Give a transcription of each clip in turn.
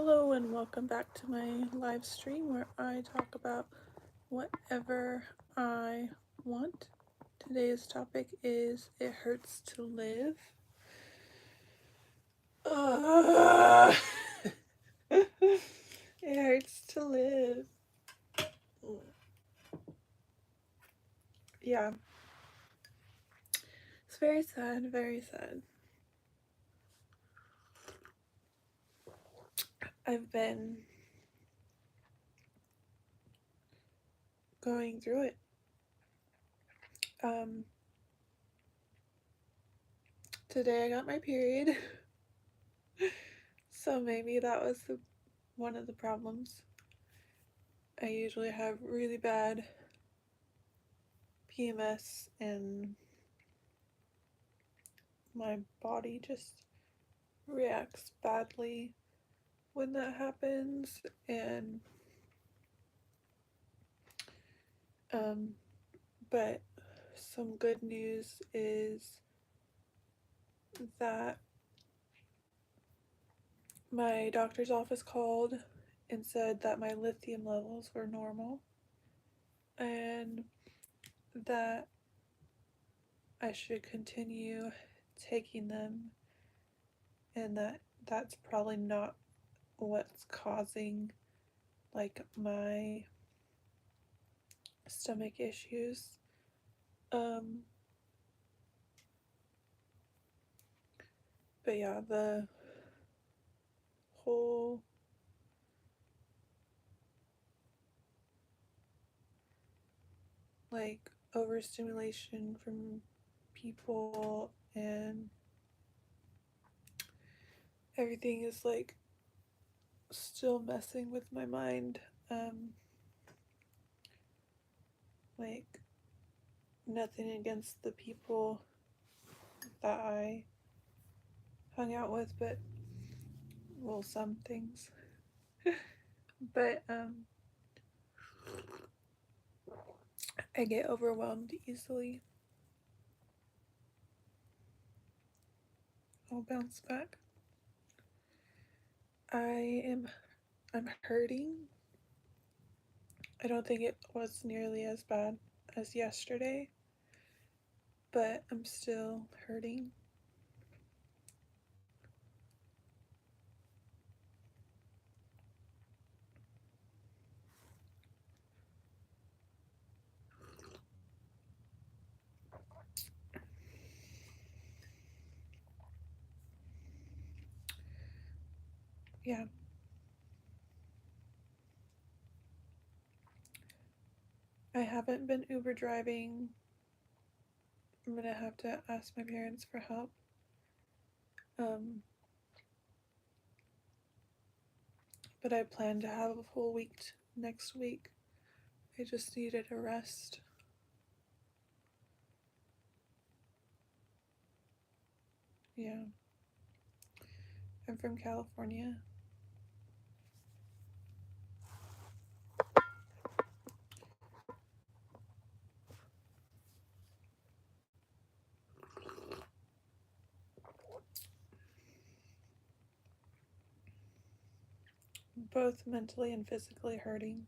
Hello and welcome back to my live stream where I talk about whatever I want. Today's topic is It Hurts to Live. It hurts to live. Yeah. It's very sad, very sad. I've been going through it. Today I got my period. So maybe that was one of the problems. I usually have really bad PMS and my body just reacts badly when that happens. And but some good news is that my doctor's office called and said that my lithium levels were normal and that I should continue taking them, and that's probably not what's causing like my stomach issues. But yeah, the whole like overstimulation from people and everything is like still messing with my mind. Like nothing against the people that I hung out with, but well, some things. But I get overwhelmed easily. I'll bounce back. I'm hurting. I don't think it was nearly as bad as yesterday, but I'm still hurting. Yeah. I haven't been Uber driving. I'm gonna have to ask my parents for help. But I plan to have a full week next week. I just needed a rest. Yeah. I'm from California. Both mentally and physically hurting.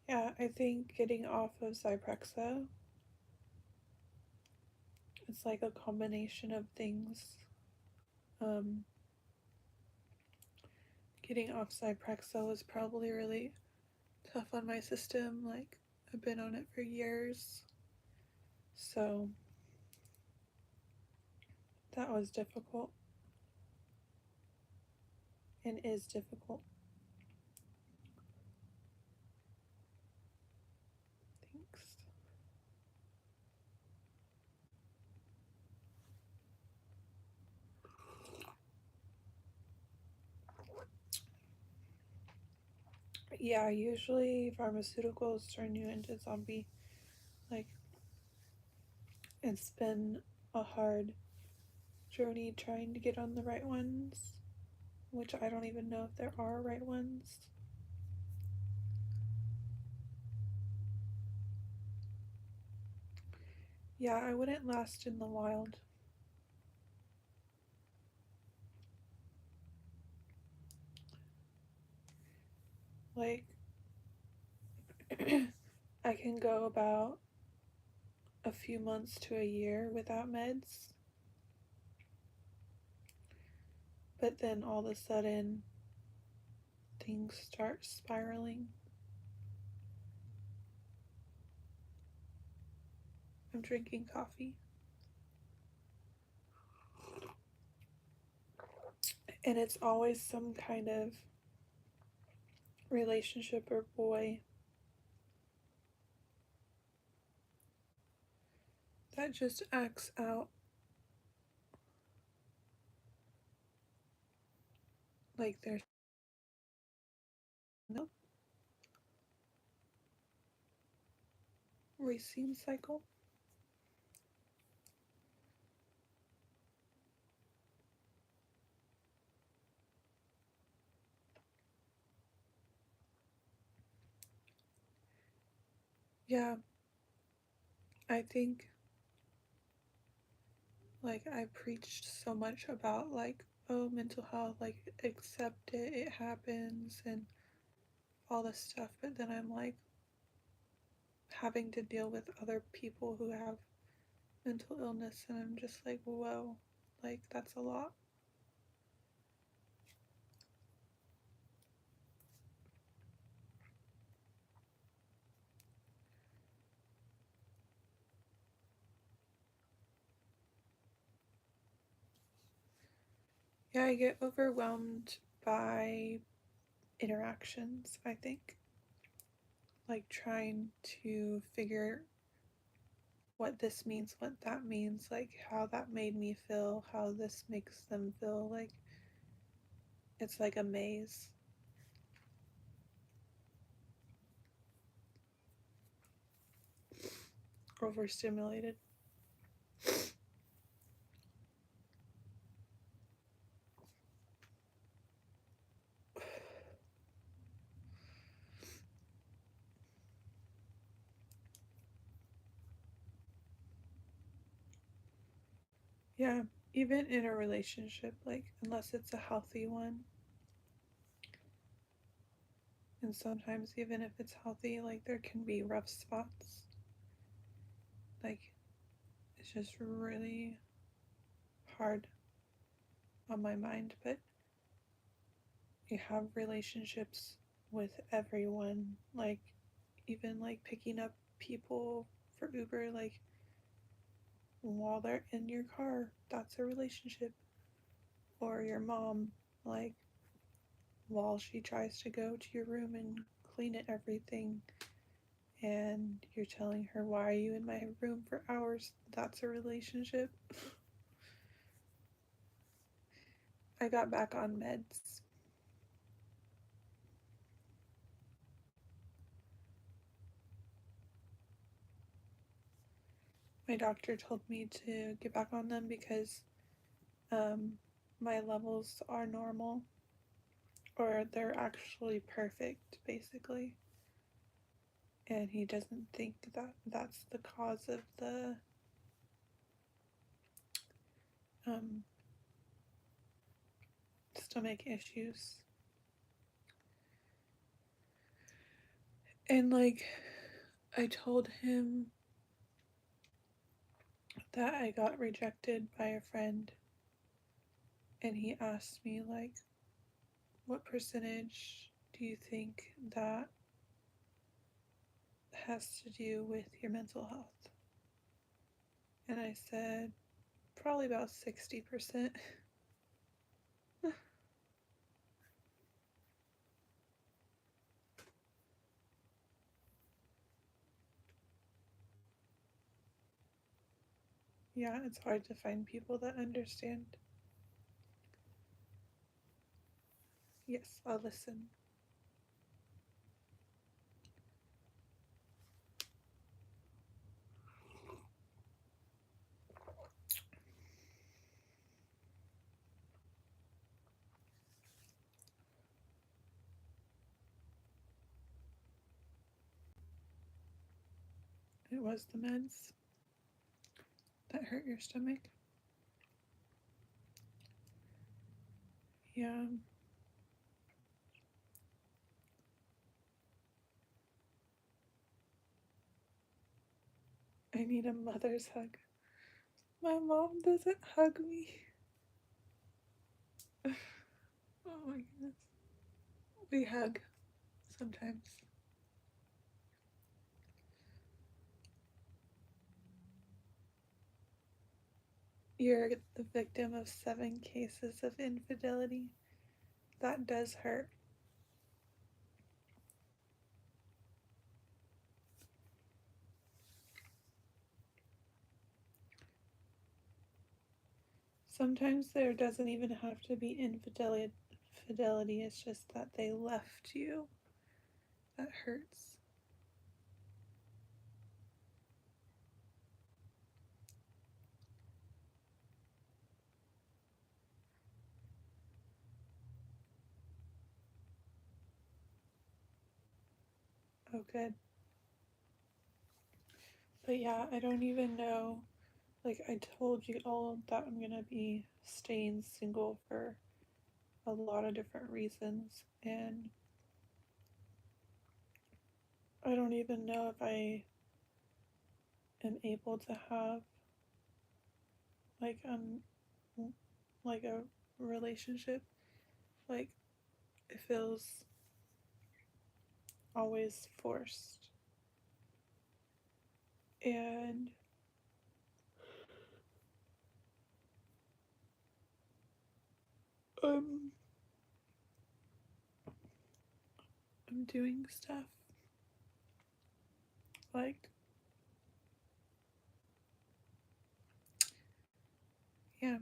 Yeah, I think getting off of Zyprexa, it's like a combination of things. Um, Getting off Zyprexa was probably really tough on my system. Like, I've been on it for years. So, that was difficult and is difficult. Thanks. Yeah, usually pharmaceuticals turn you into zombie. Like, it's been a hard journey trying to get on the right ones, which I don't even know if there are right ones. Yeah, I wouldn't last in the wild. Like, I can go about a few months to a year without meds, but then all of a sudden things start spiraling. I'm drinking coffee. And it's always some kind of relationship or boy that just acts out like there's no racine cycle. Yeah, I think like I preached so much about like, oh, mental health, like accept it, it happens, and all this stuff, but then I'm like having to deal with other people who have mental illness, and I'm just like, whoa, like that's a lot. Yeah, I get overwhelmed by interactions, I think. Like trying to figure what this means, what that means, like how that made me feel, how this makes them feel. Like it's like a maze. Overstimulated. Yeah, even in a relationship, like unless it's a healthy one. And sometimes even if it's healthy, like there can be rough spots. Like it's just really hard on my mind, but you have relationships with everyone, like even like picking up people for Uber, like while they're in your car, that's a relationship. Or your mom, like while she tries to go to your room and clean it everything, and you're telling her, why are you in my room for hours? That's a relationship. I got back on meds. My doctor told me to get back on them because um, my levels are normal, or they're actually perfect, basically. And he doesn't think that that's the cause of the um, stomach issues. And like, I told him that I got rejected by a friend, and he asked me, like, what percentage do you think that has to do with your mental health? And I said, probably about 60%. Yeah, it's hard to find people that understand. Yes, I'll listen. It was the meds that hurt your stomach. Yeah. I need a mother's hug. My mom doesn't hug me. Oh my goodness. We hug sometimes. You're the victim of 7 cases of infidelity. That does hurt. Sometimes there doesn't even have to be infidelity. It's just that they left you. That hurts. Oh, good. But yeah, I don't even know. Like, I told you all that I'm gonna be staying single for a lot of different reasons, and I don't even know if I am able to have like like a relationship. Like, it feels always forced, and um I'm doing stuff like, yeah,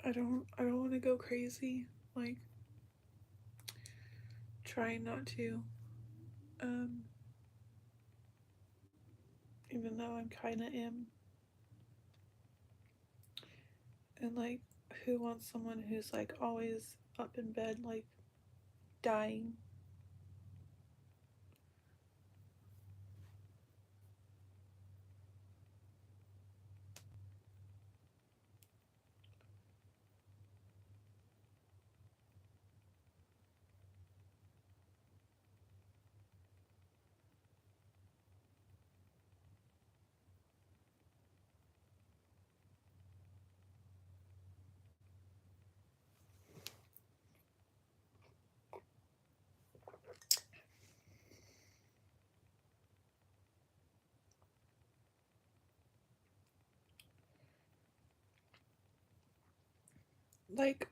I don't want to go crazy, like trying not to, um even though I'm kind of am. And like, who wants someone who's like always up in bed, like dying? Like,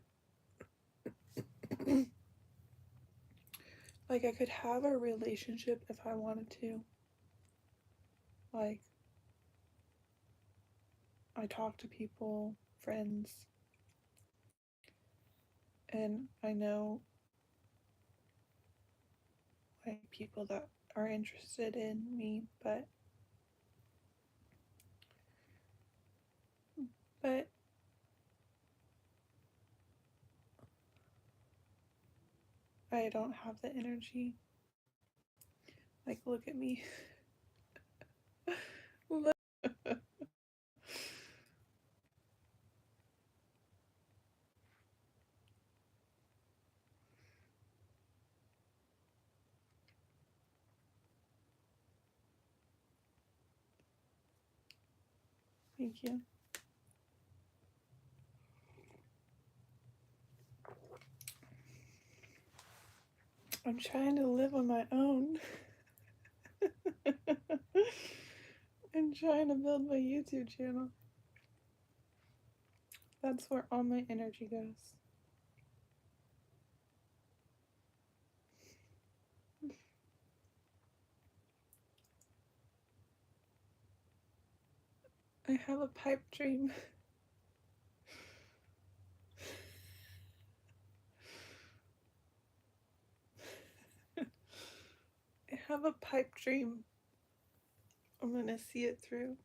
like I could have a relationship if I wanted to. Like, I talk to people, friends, and I know like people that are interested in me, but I don't have the energy. Like, look at me. Look. Thank you. I'm trying to live on my own. I'm trying to build my YouTube channel. That's where all my energy goes. I have a pipe dream. I have a pipe dream. I'm gonna see it through.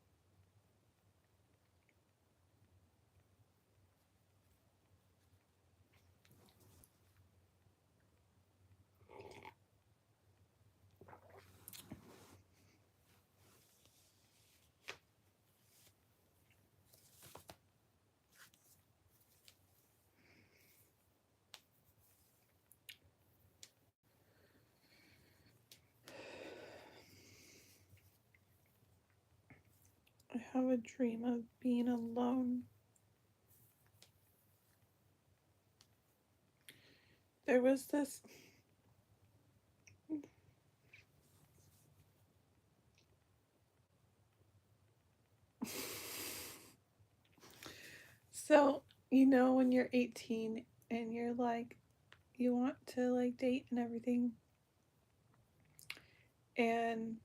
I have a dream of being alone. There was this so, when you're 18 and you're like, you want to like date and everything, and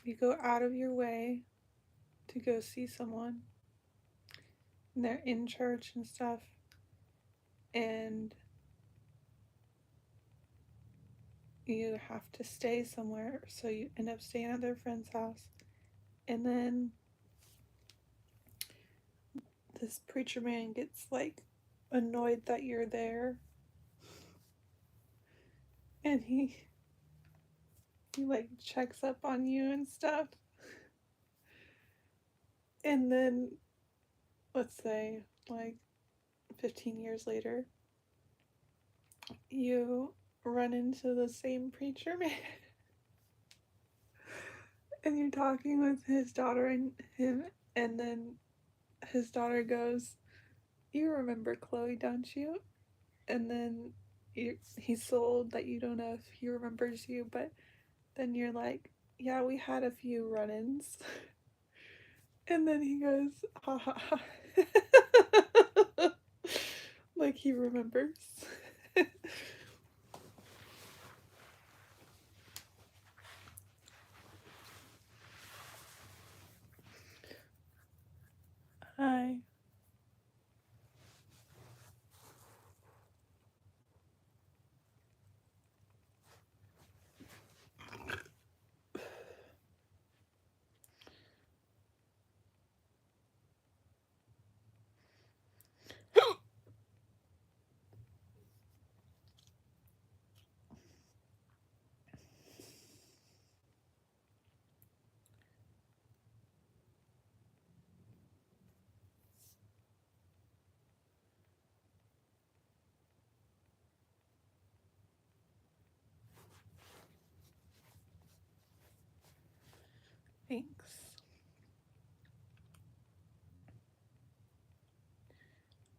you go out of your way to go see someone, and they're in church and stuff, and you have to stay somewhere, so you end up staying at their friend's house, and then this preacher man gets like annoyed that you're there, and he like checks up on you and stuff, and then let's say like 15 years later you run into the same preacher man and you're talking with his daughter and him, and then his daughter goes, "You remember Chloe, don't you?" And then he's so old that you don't know if he remembers you, but then you're like, "Yeah, we had a few run-ins." And then he goes, "Ha ha ha." Like he remembers. Hi. Thanks.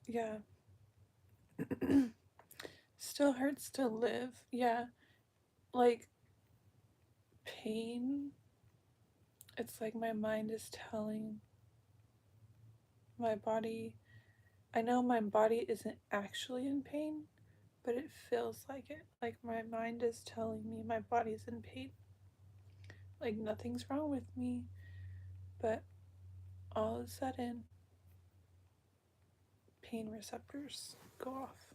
Yeah. Still hurts to live. Yeah. Like pain. It's like my mind is telling my body. I know my body isn't actually in pain, but it feels like it. Like my mind is telling me my body's in pain. Like nothing's wrong with me, but all of a sudden, pain receptors go off.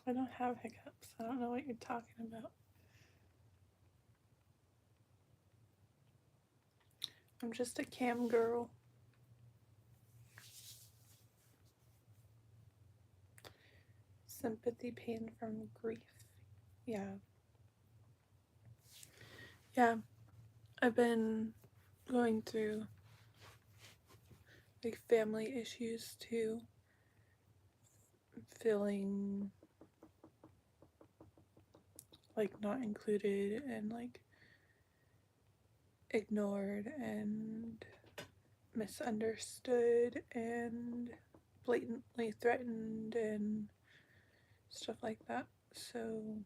I don't have hiccups. I don't know what you're talking about. I'm just a cam girl. Sympathy, pain from grief. Yeah. Yeah. I've been going through like family issues too. Feeling like not included and like ignored and misunderstood and blatantly threatened and stuff like that. So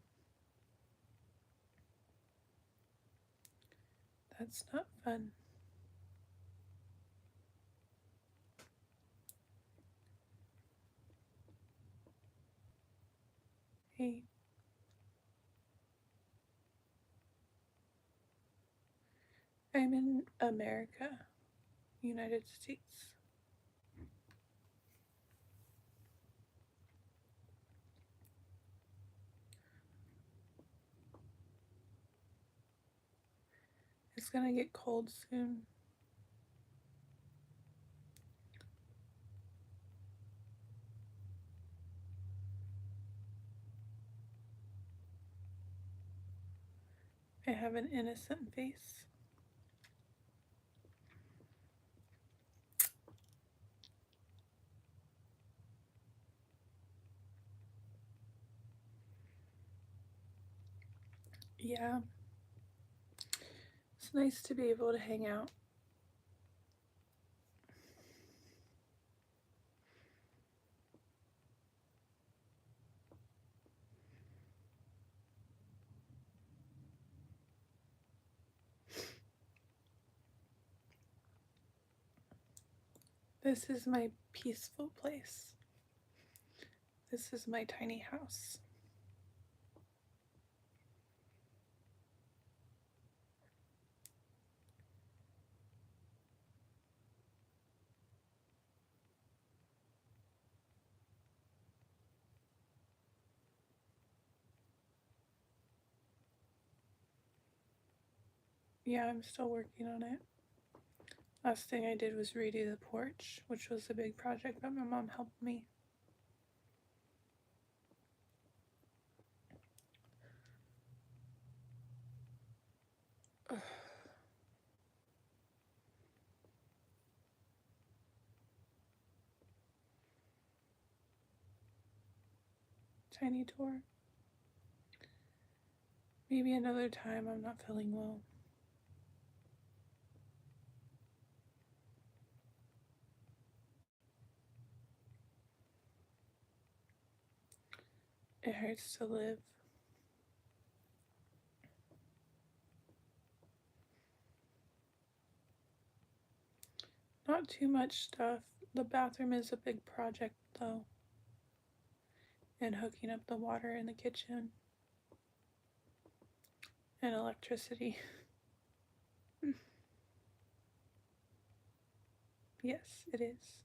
that's not fun. Hey, I'm in America, United States. It's gonna get cold soon. I have an innocent face. Yeah, it's nice to be able to hang out. This is my peaceful place. This is my tiny house. Yeah, I'm still working on it. Last thing I did was redo the porch, which was a big project, but my mom helped me. Ugh. Tiny tour. Maybe another time. I'm not feeling well. It hurts to live. Not too much stuff. The bathroom is a big project though. And hooking up the water in the kitchen. And electricity. Yes, it is.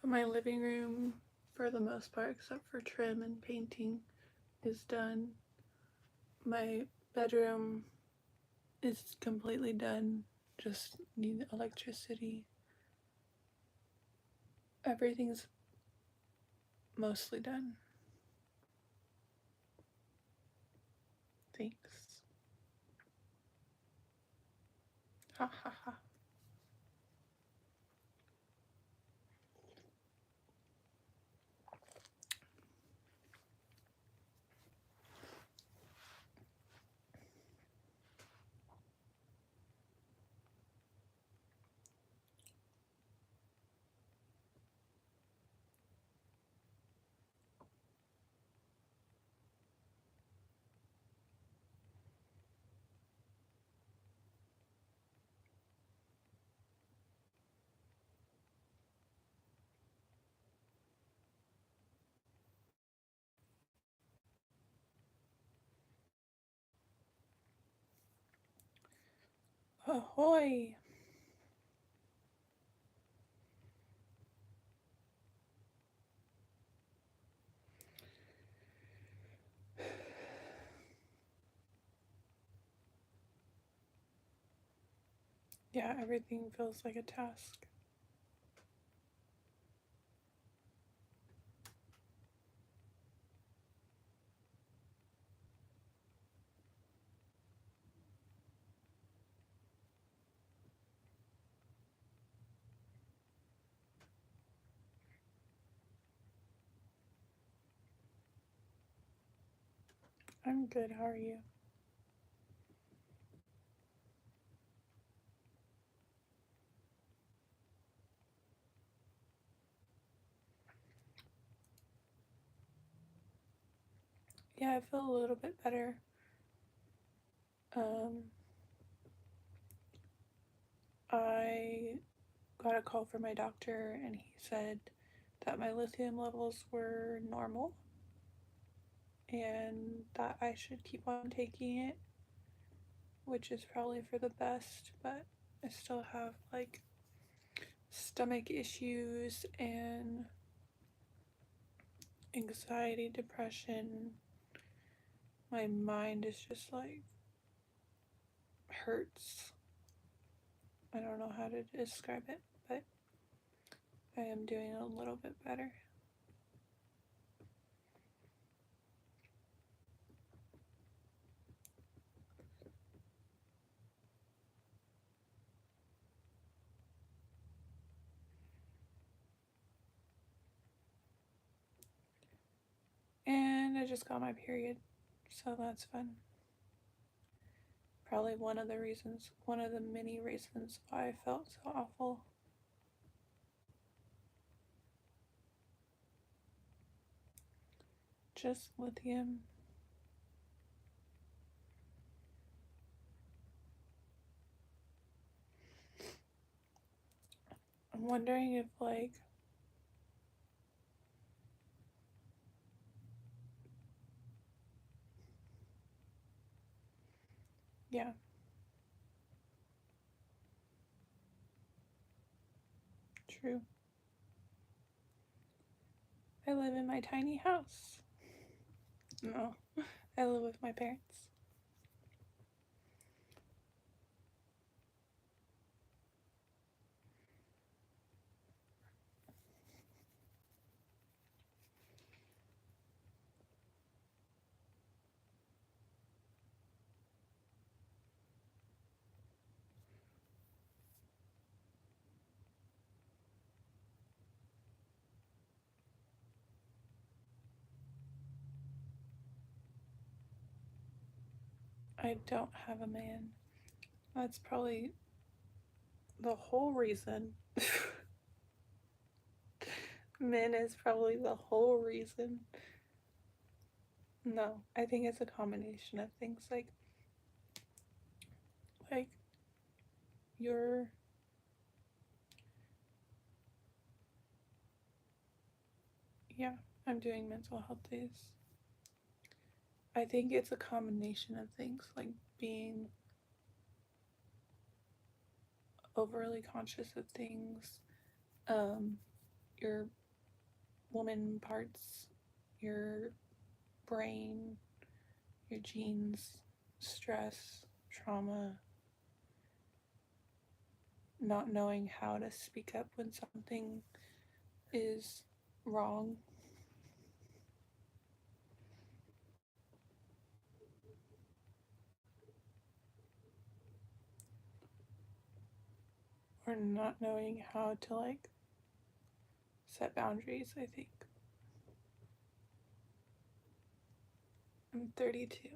But my living room, for the most part, except for trim and painting, is done. My bedroom is completely done. Just need electricity. Everything's mostly done. Thanks. Ha ha ha. Ahoy! Yeah, everything feels like a task. I'm good, how are you? Yeah, I feel a little bit better. I got a call from my doctor and he said that my lithium levels were normal and that I should keep on taking it, which is probably for the best, but I still have like stomach issues and anxiety, depression. My mind is just like hurts. I don't know how to describe it, but I am doing a little bit better. And I just got my period, so that's fun. Probably one of the many reasons why I felt so awful. Just lithium. I'm wondering if, like, yeah. True. I live in my tiny house. No, I live with my parents. I don't have a man. That's probably the whole reason. Men is probably the whole reason. No, I think it's a combination of things like you're yeah, I'm doing mental health days. I think it's a combination of things like being overly conscious of things, your woman parts, your brain, your genes, stress, trauma, not knowing how to speak up when something is wrong, or not knowing how to like set boundaries, I think. I'm 32.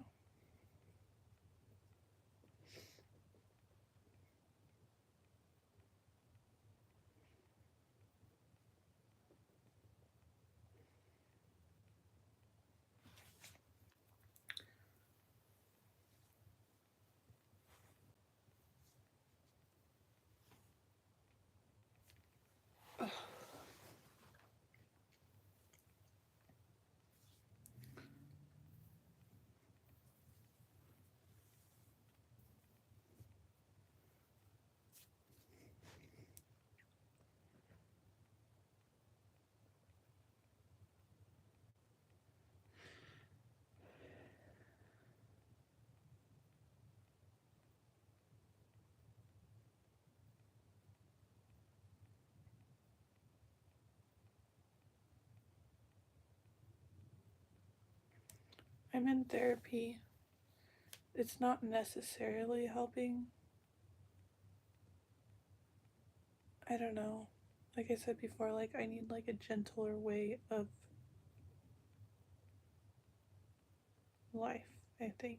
I'm in therapy. It's not necessarily helping. I don't know. Like I said before, like I need like a gentler way of life, I think.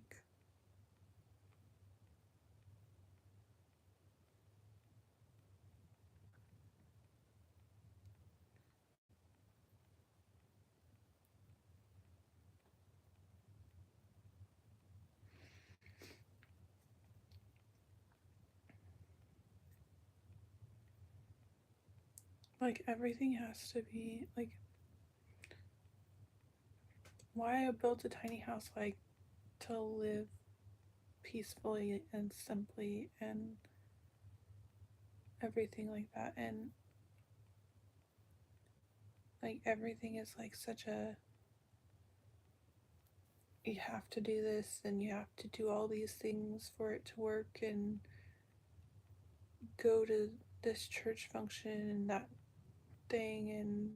Like everything has to be like why I built a tiny house, like to live peacefully and simply and everything like that. And like everything is like such a, you have to do this and you have to do all these things for it to work, and go to this church function and that thing, and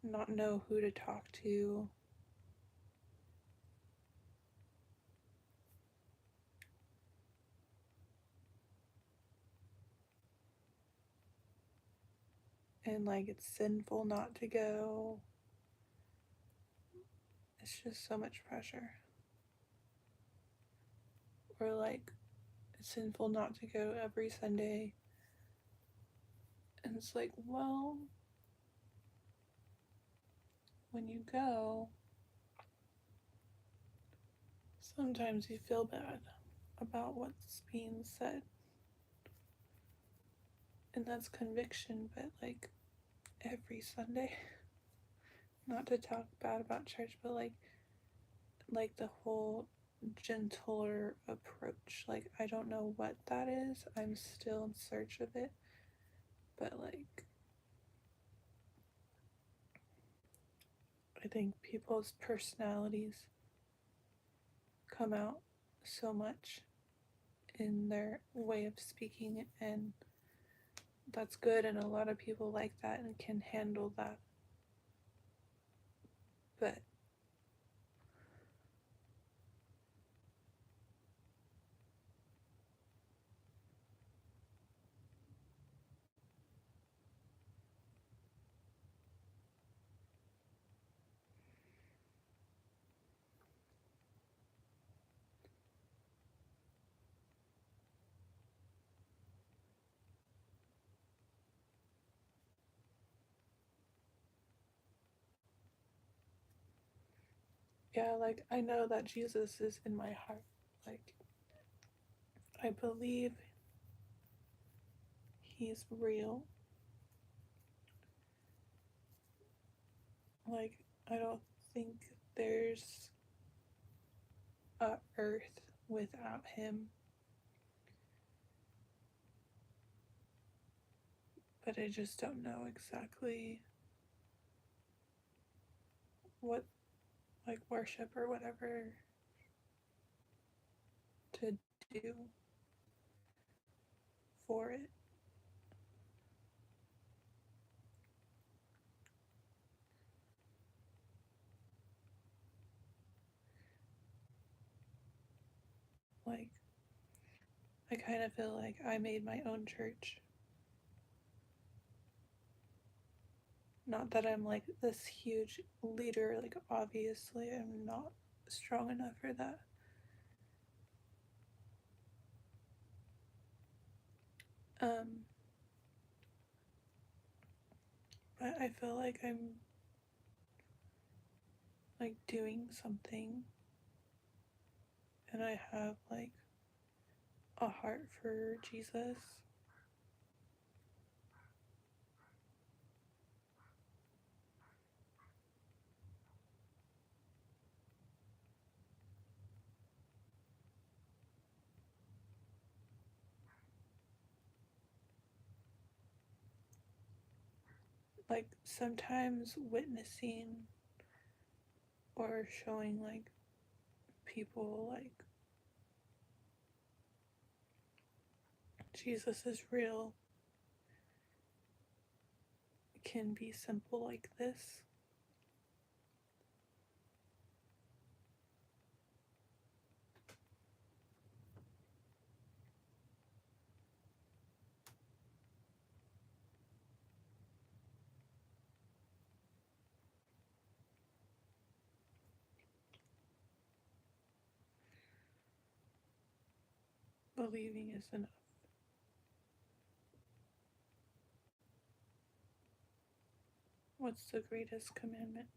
not know who to talk to. And like it's sinful not to go. It's just so much pressure. Or like it's sinful not to go every Sunday. And it's like, well, when you go, sometimes you feel bad about what's being said. And that's conviction, but like every Sunday. Not to talk bad about church, but like the whole gentler approach. Like I don't know what that is. I'm still in search of it. But like I think people's personalities come out so much in their way of speaking, and that's good, and a lot of people like that and can handle that. But yeah, like I know that Jesus is in my heart. Like I believe he's real. Like I don't think there's a earth without him. But I just don't know exactly what, like, worship or whatever to do for it. Like, I kind of feel like I made my own church. Not that I'm like this huge leader, like, obviously, I'm not strong enough for that. Um, but I feel like I'm like doing something, and I have like a heart for Jesus. Like sometimes witnessing or showing like people like Jesus is real can be simple like this. Believing is enough. What's the greatest commandment?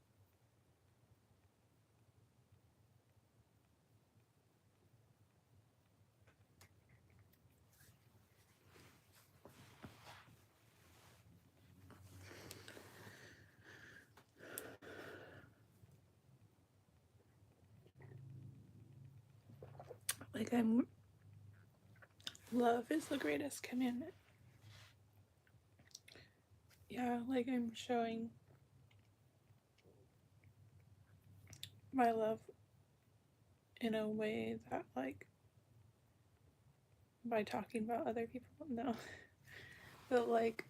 Like I'm love is the greatest commandment. yeah, like I'm showing my love in a way that, like, by talking about other people, no, but like,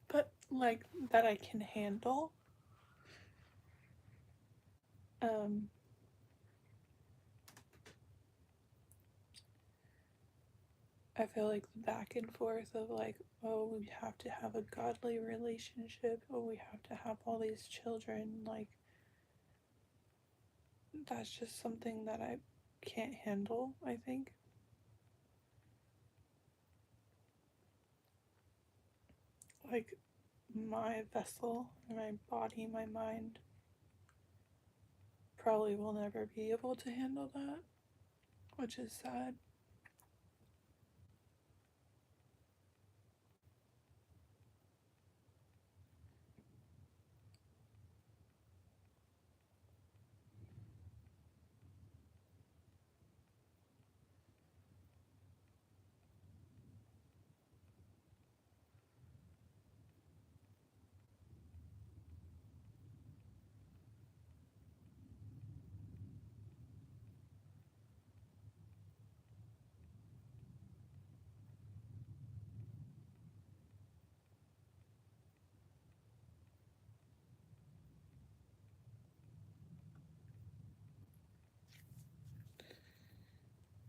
but like that I can handle. Um, I feel like the back and forth of like, oh, we have to have a godly relationship, oh, we have to have all these children, like, that's just something that I can't handle, I think. Like, my vessel, my body, my mind probably will never be able to handle that, which is sad.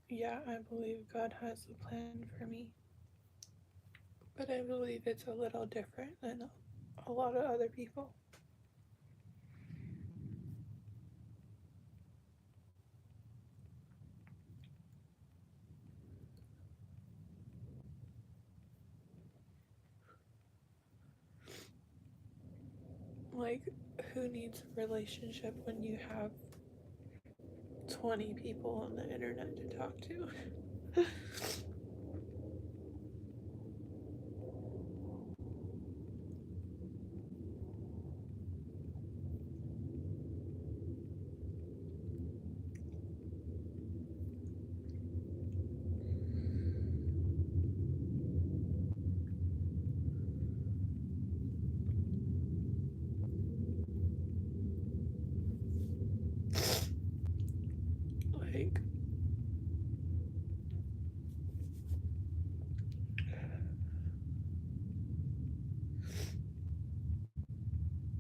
Yeah, I believe God has a plan for me, but I believe it's a little different than a lot of other people. Like, who needs a relationship when you have 20 people on the internet to talk to?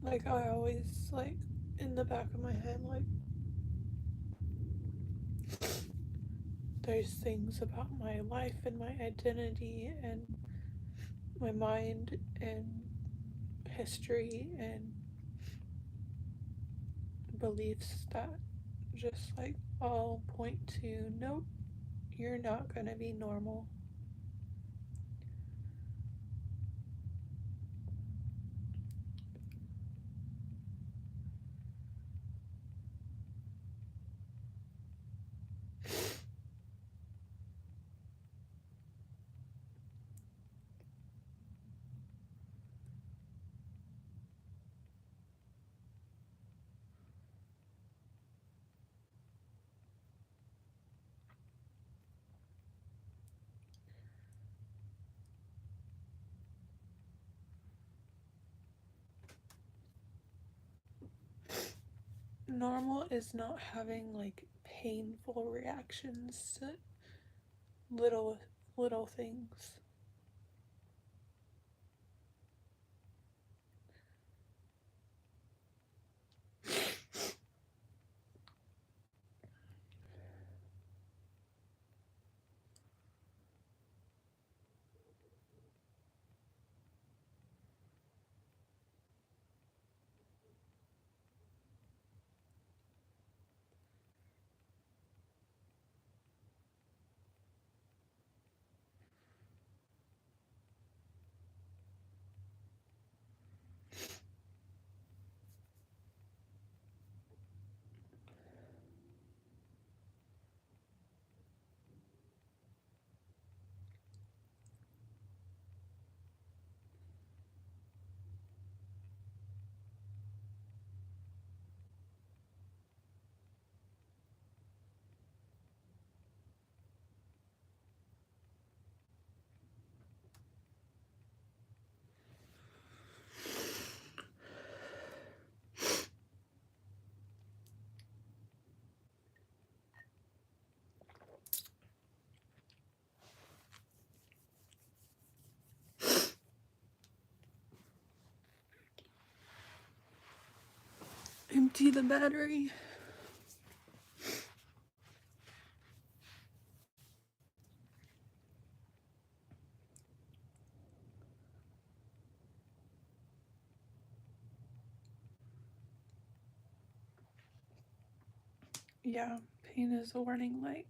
like, I always, like, in the back of my head, like, there's things about my life and my identity and my mind and history and beliefs that just, like, all point to nope, you're not gonna be normal. Normal is not having, like, painful reactions to little little things. empty the battery. Yeah, pain is a warning light.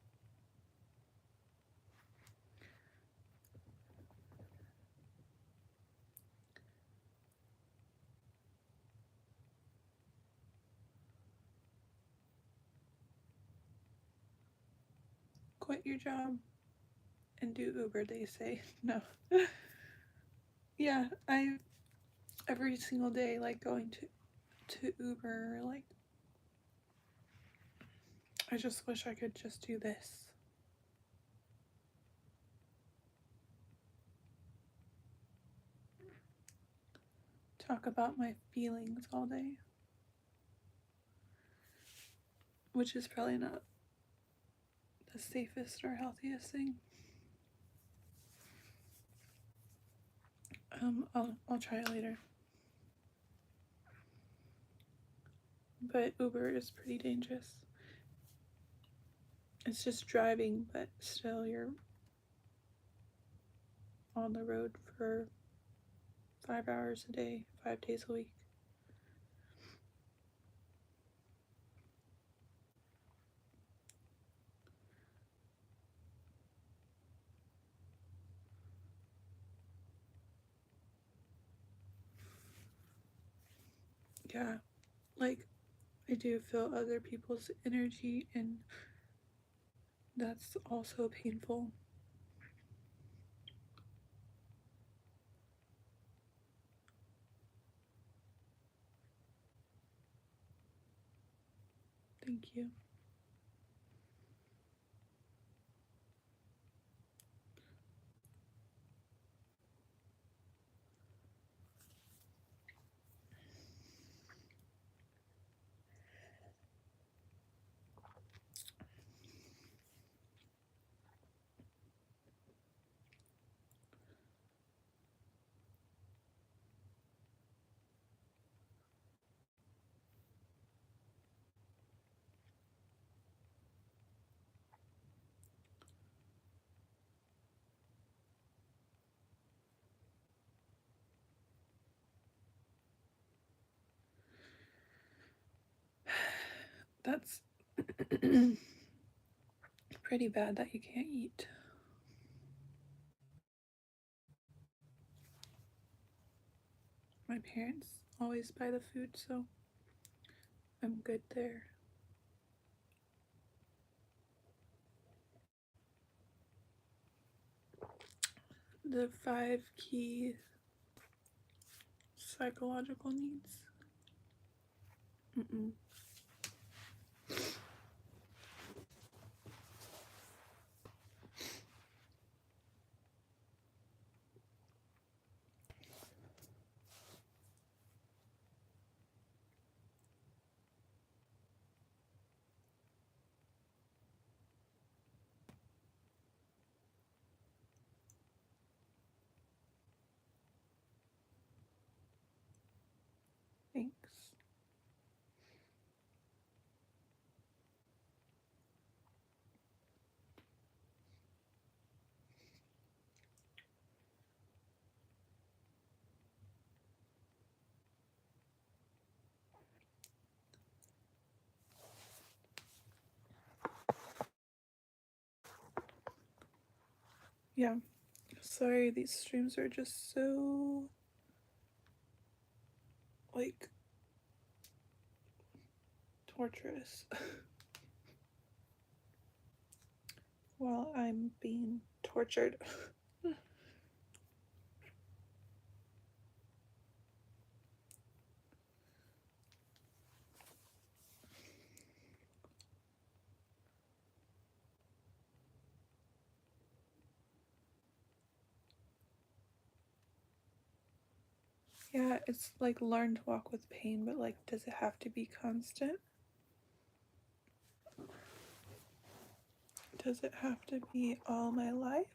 Quit your job and do Uber, they say. No. Yeah, I every single day like going to Uber, like I just wish I could just do this. Talk about my feelings all day. Which is probably not the safest or healthiest thing. I'll try it later. But Uber is pretty dangerous. It's just driving, but still you're on the road for 5 hours a day, 5 days a week. Yeah, like I do feel other people's energy, and that's also painful. Thank you. That's pretty bad that you can't eat. My parents always buy the food, so I'm good there. The 5 key psychological needs. Mm-mm. Thanks. Yeah. Sorry, these streams are just so like torturous while I'm being tortured. Yeah, it's like learn to walk with pain, but like, does it have to be constant? Does it have to be all my life?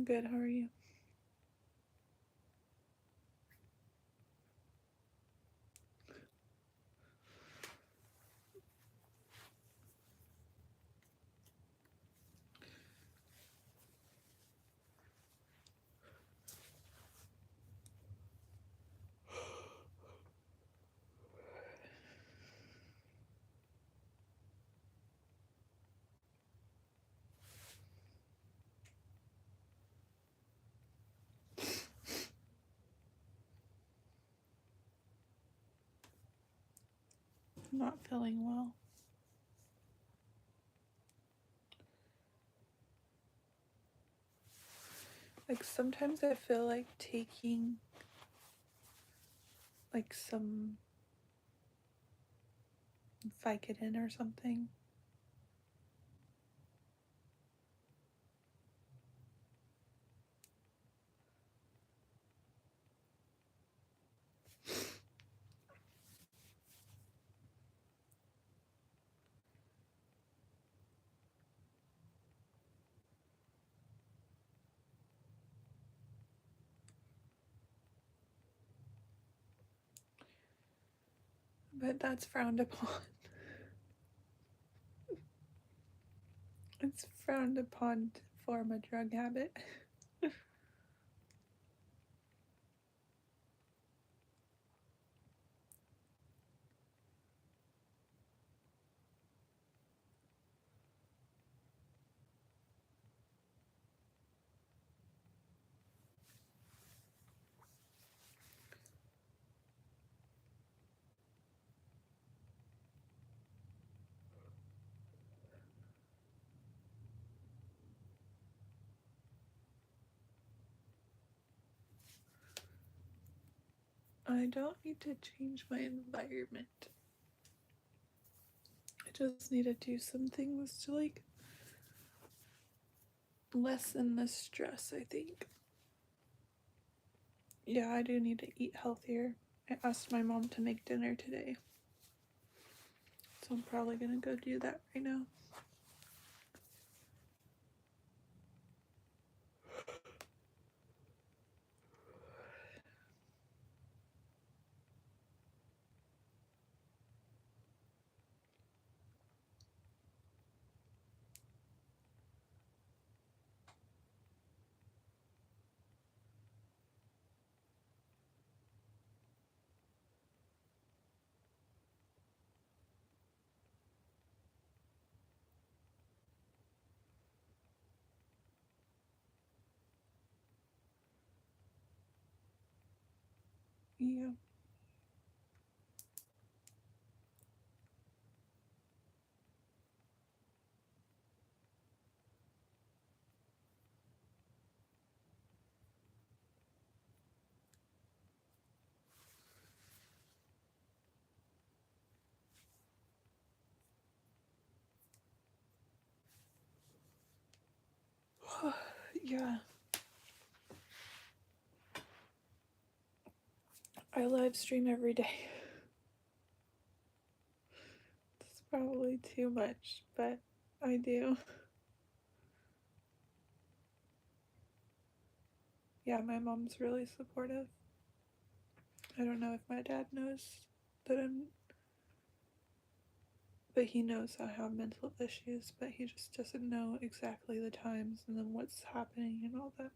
I'm good. How are you? I'm not feeling well. Like sometimes I feel like taking like some Vicodin or something. But that's frowned upon. It's frowned upon to form a drug habit. I don't need to change my environment. I just need to do some things to like lessen the stress, I think. Yeah, I do need to eat healthier. I asked my mom to make dinner today. So I'm probably gonna go do that right now. Yeah. Yeah. I live stream every day. It's probably too much, but I do. Yeah, my mom's really supportive. I don't know if my dad knows that but he knows I have mental issues, but he just doesn't know exactly the times and then what's happening and all that.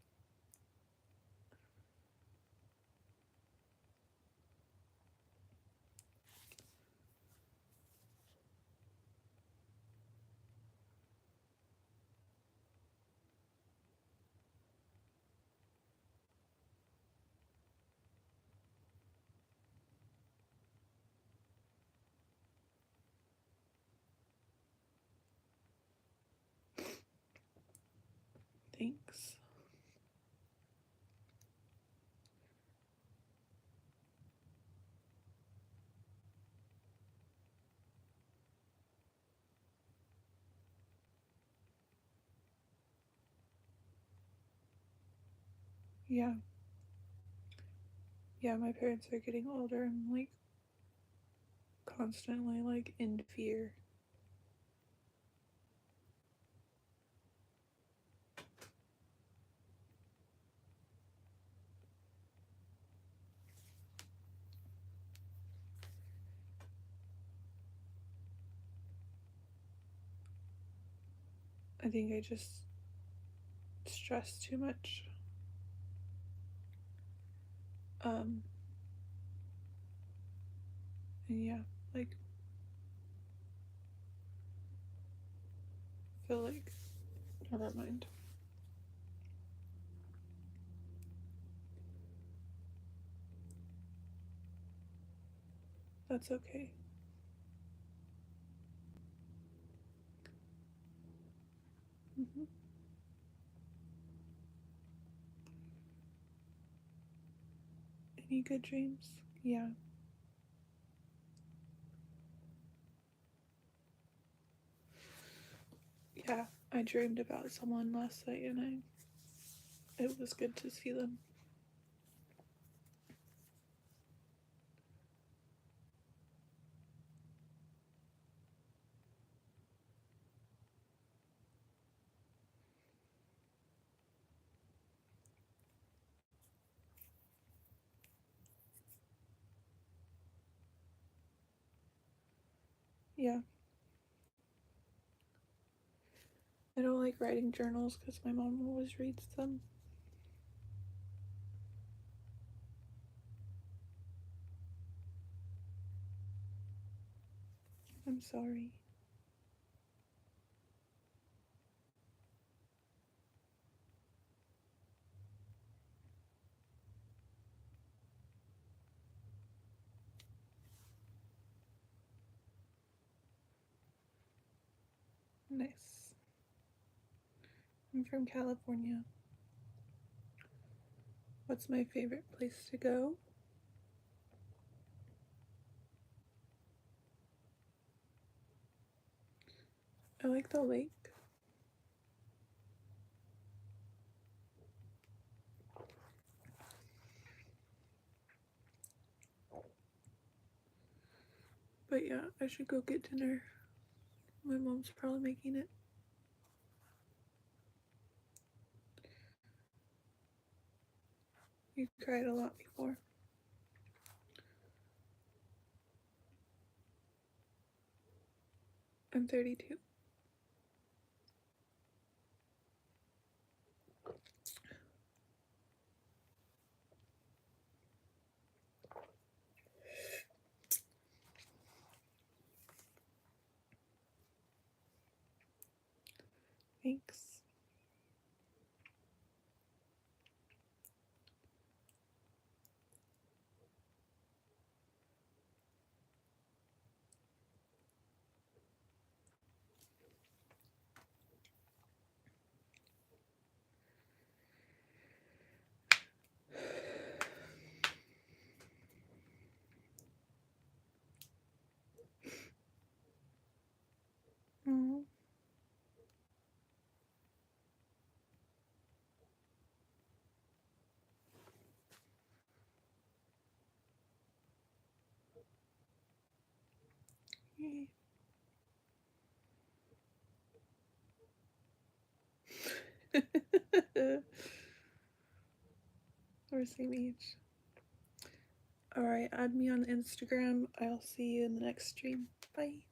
Thanks. Yeah. Yeah, my parents are getting older and like constantly like in fear. I think I just stress too much. And yeah, like, feel like, never mind. That's okay. Mm-hmm. Any good dreams? Yeah. Yeah, I dreamed about someone last night and it was good to see them. Yeah. I don't like writing journals because my mom always reads them. I'm sorry. Nice. I'm from California. What's my favorite place to go? I like the lake. But yeah, I should go get dinner. My mom's probably making it. You cried a lot before. I'm 32. Thanks. Oh, yay. We're same age. Alright, add me on Instagram. I'll see you in the next stream. Bye.